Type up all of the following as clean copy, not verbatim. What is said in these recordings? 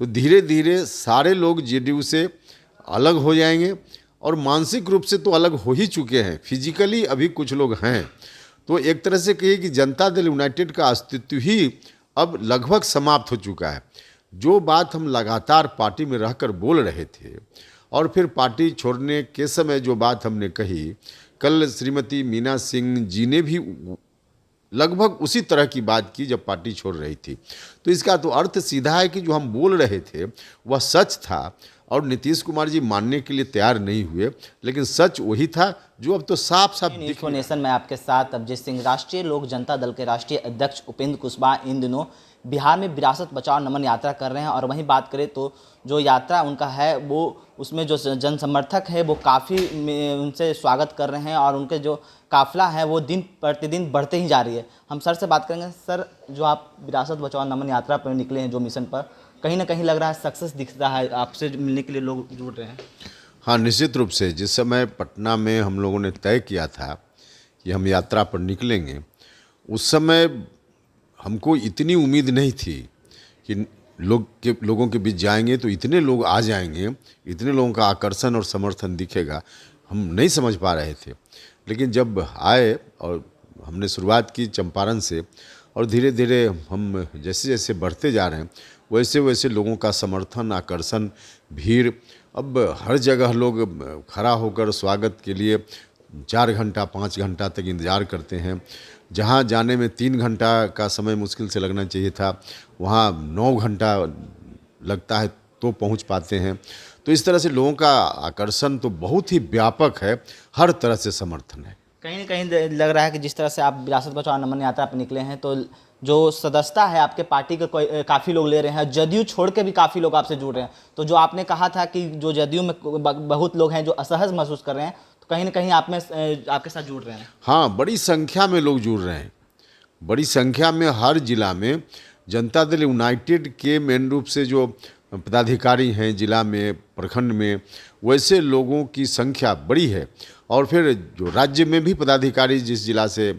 तो धीरे धीरे सारे लोग जेडीयू से अलग हो जाएंगे और मानसिक रूप से तो अलग हो ही चुके हैं, फिजिकली अभी कुछ लोग हैं। तो एक तरह से कहिए कि जनता दल यूनाइटेड का अस्तित्व ही अब लगभग समाप्त हो चुका है। जो बात हम लगातार पार्टी में रहकर बोल रहे थे और फिर पार्टी छोड़ने के समय जो बात हमने कही, कल श्रीमती मीना सिंह जी ने भी लगभग उसी तरह की बात की जब पार्टी छोड़ रही थी। तो इसका तो अर्थ सीधा है कि जो हम बोल रहे थे वह सच था और नीतीश कुमार जी मानने के लिए तैयार नहीं हुए, लेकिन सच वही था जो अब तो साफ साफ दिख रहा है। नेशन में आपके साथ अभिजीत सिंह। राष्ट्रीय लोक जनता दल के राष्ट्रीय अध्यक्ष उपेंद्र कुशवाहा इन दिनों बिहार में विरासत बचाओ नमन यात्रा कर रहे हैं, और वहीं बात करें तो जो यात्रा उनका है वो उसमें जो जन समर्थक है वो काफ़ी उनसे स्वागत कर रहे हैं, और उनके जो काफिला है वो दिन प्रतिदिन बढ़ते ही जा रही है। हम सर से बात करेंगे। सर, जो आप विरासत बचाओ नमन यात्रा पर निकले हैं जो मिशन पर, कहीं ना कहीं लग रहा है सक्सेस दिख रहा है, आपसे मिलने के लिए लोग जुड़ रहे हैं। हाँ, निश्चित रूप से जिस समय पटना में हम लोगों ने तय किया था कि हम यात्रा पर निकलेंगे, उस समय हमको इतनी उम्मीद नहीं थी कि लोगों के बीच जाएंगे तो इतने लोग आ जाएंगे, इतने लोगों का आकर्षण और समर्थन दिखेगा, हम नहीं समझ पा रहे थे। लेकिन जब आए और हमने शुरुआत की चंपारण से, और धीरे धीरे हम जैसे जैसे बढ़ते जा रहे हैं वैसे वैसे लोगों का समर्थन, आकर्षण, भीड़, अब हर जगह लोग खड़ा होकर स्वागत के लिए 4 घंटा 5 घंटा तक इंतज़ार करते हैं। जहाँ जाने में 3 घंटा का समय मुश्किल से लगना चाहिए था, वहाँ 9 घंटा लगता है तो पहुँच पाते हैं। तो इस तरह से लोगों का आकर्षण तो बहुत ही व्यापक है, हर तरह से समर्थन है। कहीं ना कहीं लग रहा है कि जिस तरह से आप विरासत बचाओ नमन यात्रा पर निकले हैं तो जो सदस्यता है आपके पार्टी के काफ़ी लोग ले रहे हैं, जदयू छोड़ के भी काफ़ी लोग आपसे जुड़ रहे हैं। तो जो आपने कहा था कि जो जदयू में बहुत लोग हैं जो असहज महसूस कर रहे हैं, तो कहीं ना कहीं आप में आपके साथ जुड़ रहे हैं। हाँ, बड़ी संख्या में लोग जुड़ रहे हैं, बड़ी संख्या में हर जिला में जनता दल यूनाइटेड के मेन रूप से जो पदाधिकारी हैं जिला में, प्रखंड में, वैसे लोगों की संख्या बड़ी है। और फिर जो राज्य में भी पदाधिकारी जिस जिला से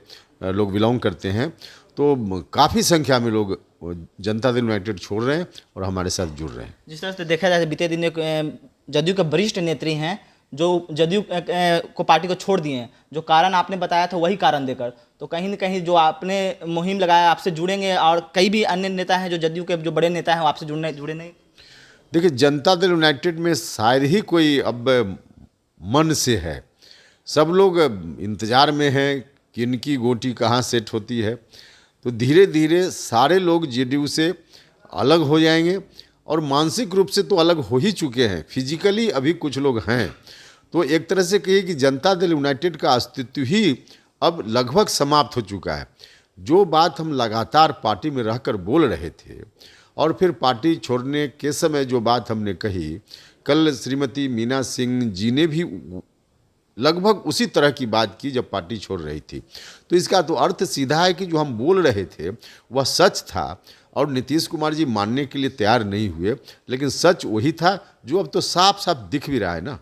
लोग बिलोंग करते हैं, तो काफ़ी संख्या में लोग जनता दल यूनाइटेड छोड़ रहे हैं और हमारे साथ जुड़ रहे हैं। जिस तरह से देखा जाए बीते दिन जदयू के वरिष्ठ नेत्री हैं जो जदयू को पार्टी को छोड़ दिए हैं, जो कारण आपने बताया था वही कारण देकर, तो कहीं ना कहीं जो आपने मुहिम लगाया आपसे जुड़ेंगे, और कई भी अन्य नेता हैं जो जदयू के जो बड़े नेता हैं वो आपसे जुड़े नहीं। देखिए, जनता दल यूनाइटेड में शायद ही कोई अब मन से है, सब लोग इंतज़ार में हैं कि इनकी गोटी कहाँ सेट होती है। तो धीरे धीरे सारे लोग जेडीयू से अलग हो जाएंगे और मानसिक रूप से तो अलग हो ही चुके हैं, फिजिकली अभी कुछ लोग हैं। तो एक तरह से कहिए कि जनता दल यूनाइटेड का अस्तित्व ही अब लगभग समाप्त हो चुका है। जो बात हम लगातार पार्टी में रहकर बोल रहे थे और फिर पार्टी छोड़ने के समय जो बात हमने कही, कल श्रीमती मीना सिंह जी ने भी लगभग उसी तरह की बात की जब पार्टी छोड़ रही थी। तो इसका तो अर्थ सीधा है कि जो हम बोल रहे थे वह सच था और नीतीश कुमार जी मानने के लिए तैयार नहीं हुए, लेकिन सच वही था जो अब तो साफ साफ दिख भी रहा है ना।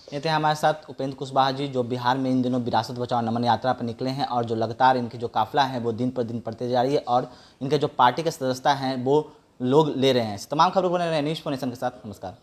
ये थे हमारे साथ उपेंद्र कुशवाहा जी, जो बिहार में इन दिनों विरासत बचाओ नमन यात्रा पर निकले हैं, और जो लगातार इनकी जो काफिला है वो दिन पर दिन बढ़ते जा रही है, और इनके जो पार्टी के सदस्यता हैं वो लोग ले रहे हैं। तमाम खबरों को बने रहे न्यूज़ नेशन के साथ। नमस्कार।